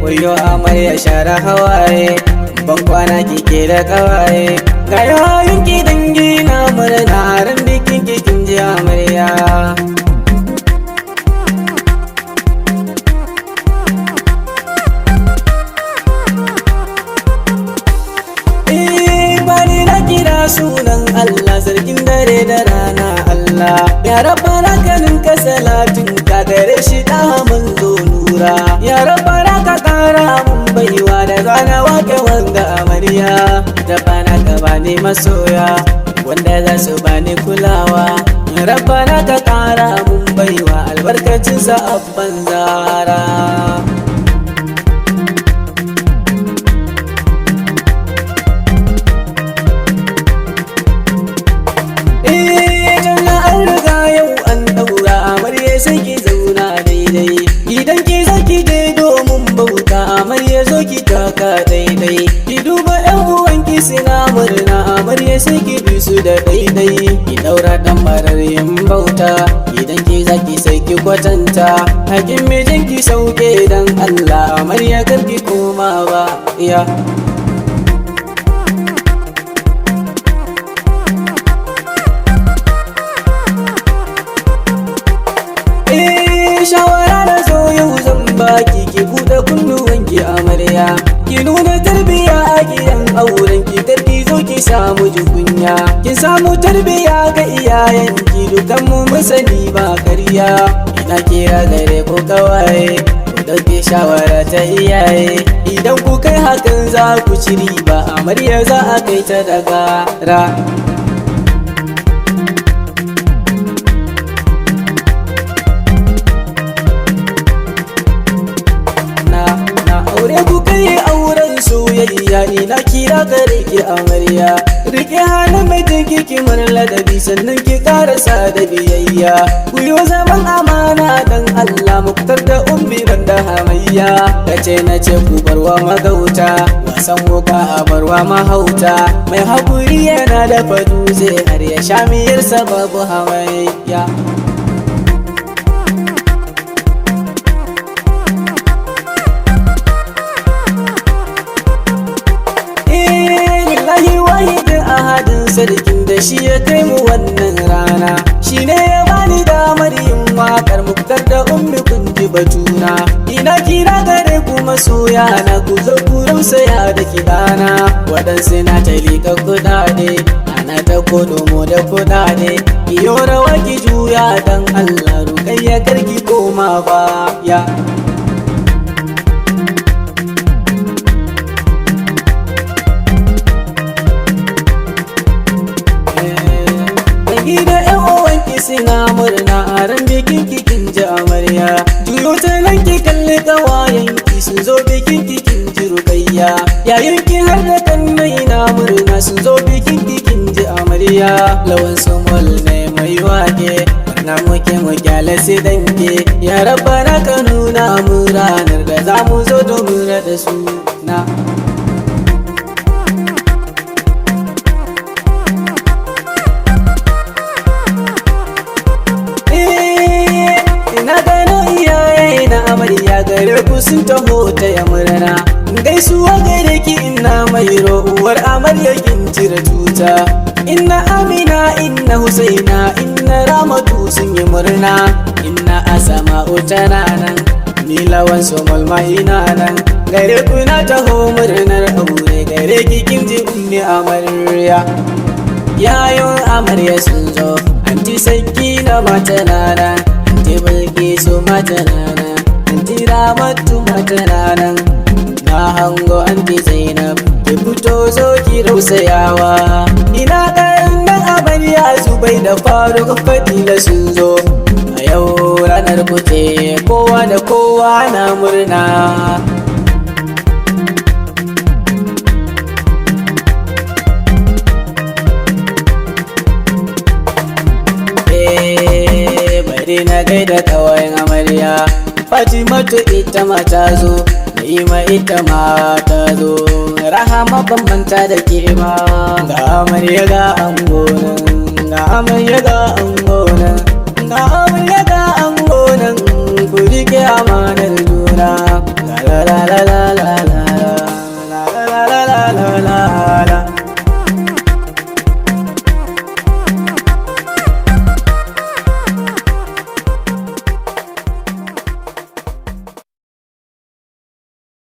wayo amarya share hawaye, ban kwana kike da kawaye, ga yayin ki dangi na murna ran bikin kin ji amarya. Bani na kira sunan Allah sarkin dare da rana Allah, ya rabbana kanin ka salatin ka gare shi da manzo nura, ya rabbana ka kara mun baiwa da zana wake wanga amarya, da bana ka bani masoya wanda za su bani kulawa, rabbana ka kara mun baiwa albarkacin sa abban zara. Sai ki zauna daidai, idan ki zaki dai domin bauta amarya zo ki taka daidai, ki duba yan uwanki suna murna amarya sai ki bi su da daidai, ki daura dan yin bauta, idan ki zaki sai ki kwatanta, hakin mijin ki sauke dan Allah amarya kar ki koma ba ya. Shawara da so yau zan baki ki buɗe kunnuwanki amarya, ki nuna tarbiya a gidan auren ki karki zo ki samu jukunya, ki samu tarbiya ga iyayenki dukan mu musani ba karya, ina kira gare ko kawaye ku dauke shawara ta iyaye, idan ku kai hakan za ku ci riba amarya za a kai ta daga ra. Aure ku kai auren soyayya ina kira gare ki amarya, rike hannun mai jinki ki ladabi sannan ki karasa da biyayya, ku yi zaman amana dan Allah muktar da ummi banda hamayya, kace na ce ku barwa magauta wasan wuka a barwa mahauta, mai haƙuri yana da dutse har ya sha miyar sababu hamayya. Sarkin da shi ya kai mu wannan rana, shi ne ya bani damar yin waƙar muktar da ummi kun ji batuna, ina kira gare ku masoya na ku zo ku rausaya da kidana, waɗansu na ta liƙa kuɗaɗe ana ta kodomo da kuɗaɗe, iyo rawa ki juya dan Allah rukayya karki koma baya. Da yan uwanki suna murna a ran bikin kin ji amarya, juyo ta nan ki kalli kawayenki sun zo bikin kin ji rukayya, yayin ki har da kannai na murna sun zo bikin kin ji amarya, lawan sumul ne mai wake na muke mu kyale su dange, ya rabbana ka nuna mu ranar da za mu zo domin raɗa suna. Amarya gare ku sun taho ta ya murna, gaisuwa gare ki inna mai uwar amarya kin cire tuta, inna Amina inna Husaina inna Ramatu sun yi murna, inna Asama'u tana nan ni lawan Somol ma ina nan, gare ku na taho murnar aure gare ki kin ji ummi amarya, yayon amarya sun zo anti Sakina mata nana, anti Bilkisu mata nana, anti Ramatu mata nan, na hango anti Zainab ki fito zo ki rausayawa, ina ɗan nan amarya Zubai da Faruk Fadila sun zo, a yau ranar ku ce kowa da kowa na murna. Bari na gaida kawayen amarya, Fatimatu ita ma ta zo, Na'ima ita ma ta zo, Rahama bambanta da ke ma, ga amarya ga ango nan, ga amarya ga ango